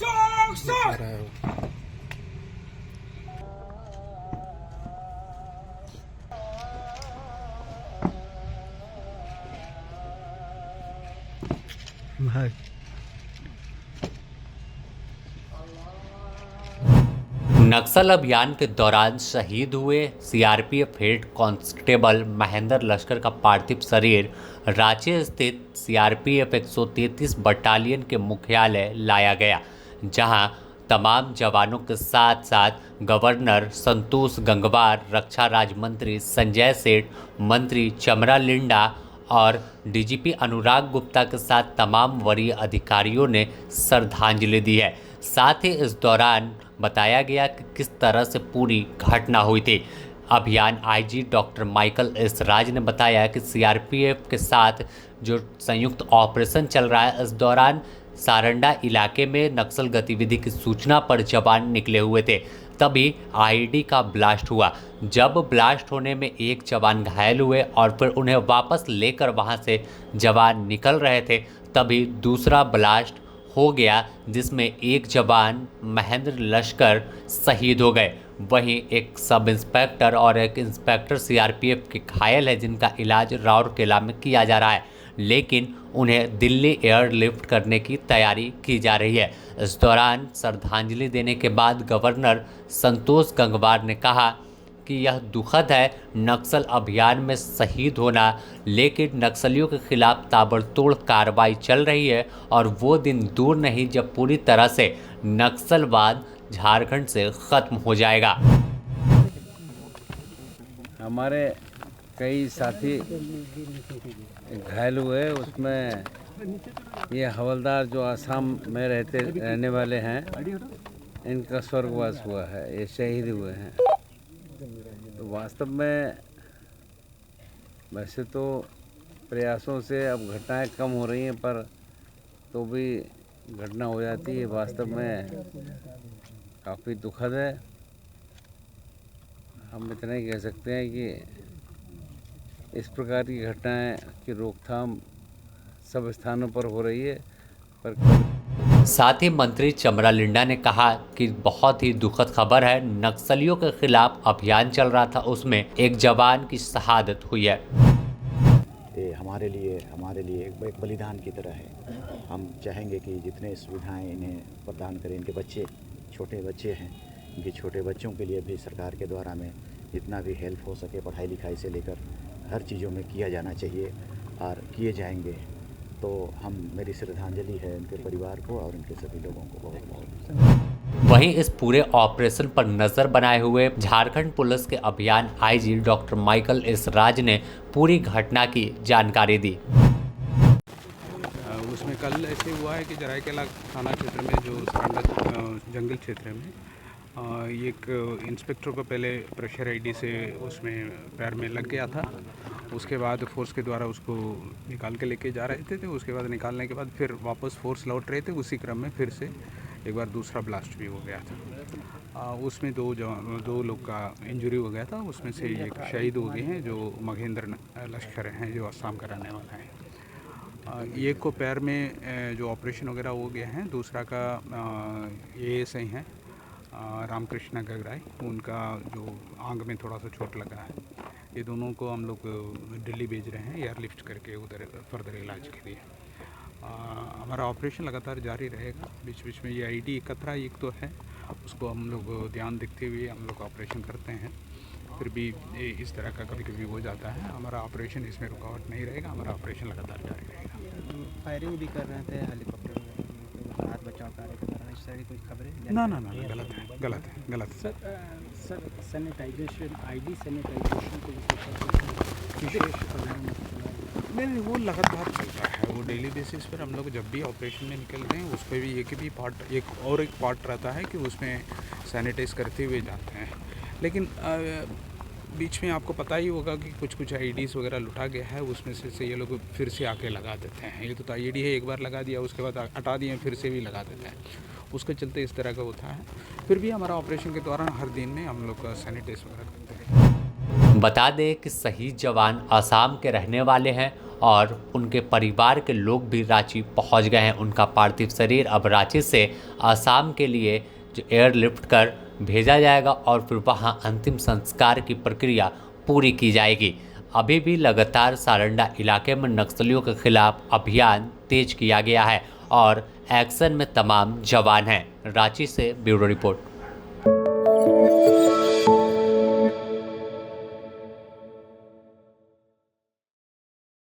भाई नक्सल अभियान के दौरान शहीद हुए सीआरपीएफ हेड कांस्टेबल महेंद्र लश्कर का पार्थिव शरीर रांची स्थित सीआरपीएफ 133 बटालियन के मुख्यालय लाया गया, जहां तमाम जवानों के साथ साथ गवर्नर संतोष गंगवार, रक्षा राज्य मंत्री संजय सेठ, मंत्री चमरा लिंडा और डीजीपी अनुराग गुप्ता के साथ तमाम वरीय अधिकारियों ने श्रद्धांजलि दी है। साथ ही इस दौरान बताया गया कि किस तरह से पूरी घटना हुई थी। अभियान आईजी डॉक्टर माइकल एस राज ने बताया कि सीआरपीएफ के साथ जो संयुक्त ऑपरेशन चल रहा है, इस दौरान सारंडा इलाके में नक्सल गतिविधि की सूचना पर जवान निकले हुए थे, तभी आईईडी का ब्लास्ट हुआ। जब ब्लास्ट होने में एक जवान घायल हुए और फिर उन्हें वापस लेकर वहां से जवान निकल रहे थे, तभी दूसरा ब्लास्ट हो गया, जिसमें एक जवान महेंद्र लश्कर शहीद हो गए। वहीं एक सब इंस्पेक्टर और एक इंस्पेक्टर सीआरपीएफ के घायल है, जिनका इलाज राउरकेला में किया जा रहा है, लेकिन उन्हें दिल्ली एयरलिफ्ट करने की तैयारी की जा रही है। इस दौरान श्रद्धांजलि देने के बाद गवर्नर संतोष गंगवार ने कहा कि यह दुखद है नक्सल अभियान में शहीद होना, लेकिन नक्सलियों के खिलाफ ताबड़तोड़ कार्रवाई चल रही है और वो दिन दूर नहीं जब पूरी तरह से नक्सलवाद झारखंड से खत्म हो जाएगा। हमारे कई साथी घायल हुए, उसमें ये हवलदार जो आसाम में रहने वाले हैं, इनका स्वर्गवास हुआ है, ये शहीद हुए हैं। तो वास्तव में वैसे तो प्रयासों से अब घटनाएं कम हो रही हैं, पर तो भी घटना हो जाती है। वास्तव में काफ़ी दुखद है। हम इतना ही कह सकते हैं कि इस प्रकार की घटनाएं की रोकथाम सब स्थानों पर हो रही है, पर साथ ही मंत्री चमरा लिंडा ने कहा कि बहुत ही दुखद खबर है, नक्सलियों के खिलाफ अभियान चल रहा था, उसमें एक जवान की शहादत हुई है। ये हमारे लिए एक बलिदान की तरह है। हम चाहेंगे कि जितने सुविधाएं इन्हें प्रदान करें, इनके बच्चे छोटे बच्चे हैं, इनके छोटे बच्चों के लिए भी सरकार के द्वारा में जितना भी हेल्प हो सके, पढ़ाई लिखाई से लेकर हर चीज़ों में किया जाना चाहिए और किए जाएंगे। तो मेरी श्रद्धांजलि है उनके परिवार को और उनके सभी लोगों को बहुत बहुत। वहीं इस पूरे ऑपरेशन पर नजर बनाए हुए झारखंड पुलिस के अभियान आईजी डॉक्टर माइकल एस राज ने पूरी घटना की जानकारी दी। उसमें कल ऐसे हुआ है कि जराईकेला थाना क्षेत्र में जो सारंडा जंगल क्षेत्र में एक इंस्पेक्टर को पहले प्रेशर आईडी से उसमें पैर में लग गया था। उसके बाद फोर्स के द्वारा उसको निकाल के लेके जा रहे थे। उसके बाद निकालने के बाद फिर वापस फोर्स लौट रहे थे। उसी क्रम में फिर से एक बार दूसरा ब्लास्ट भी हो गया था। उसमें दो लोग का इंजरी हो गया था। उसमें से एक शहीद हो गए हैं, जो महेंद्र लश्कर हैं, जो असम का रहने वाला है। एक को पैर में जो ऑपरेशन वगैरह हो गया है, दूसरा का एएसआई हैं रामकृष्ण गगराई, उनका जो आंग में थोड़ा सा चोट लगा है। ये दोनों को हम लोग दिल्ली भेज रहे हैं एयरलिफ्ट करके उधर फर्दर इलाज के लिए। हमारा ऑपरेशन लगातार जारी रहेगा। बीच बीच में ये आईडी एकत्र एक तो है, उसको हम लोग ध्यान देखते हुए हम लोग ऑपरेशन करते हैं। फिर भी इस तरह का कभी कभी हो जाता है। हमारा ऑपरेशन इसमें रुकावट नहीं रहेगा, हमारा ऑपरेशन लगातार जारी रहेगा। फायरिंग भी कर रहे थे हेलीकॉप्टर हाथ बचाव कार्य के दौरान, इस तरह की कुछ खबरें? ना, गलत है। सर सैनिटाइजेशन, आईडी सैनिटाइजेशन को नहीं, वो लगातार चलता है। वो डेली बेसिस पर हम लोग जब भी ऑपरेशन में निकलते हैं, उस पर भी एक पार्ट रहता है कि उसमें सैनिटाइज करते हुए जाते हैं। लेकिन बीच में आपको पता ही होगा कि कुछ आईडीज़ वगैरह लुटा गया है, उसमें से ये लोग फिर से आके लगा देते हैं। ये तो आईडी है, एक बार लगा दिया, उसके बाद हटा दिए, फिर से भी लगा देते हैं। उसके चलते इस तरह का होता है। फिर भी हमारा ऑपरेशन के दौरान हर दिन में हम लोग सैनिटाइज वगैरह करते हैं। बता दें कि शहीद जवान असम के रहने वाले हैं और उनके परिवार के लोग भी रांची पहुंच गए हैं। उनका पार्थिव शरीर अब रांची से असम के लिए जो एयरलिफ्ट कर भेजा जाएगा और फिर वहां अंतिम संस्कार की प्रक्रिया पूरी की जाएगी। अभी भी लगातार सारंडा इलाके में नक्सलियों के खिलाफ अभियान तेज किया गया है और एक्शन में तमाम जवान हैं। रांची से ब्यूरो रिपोर्ट।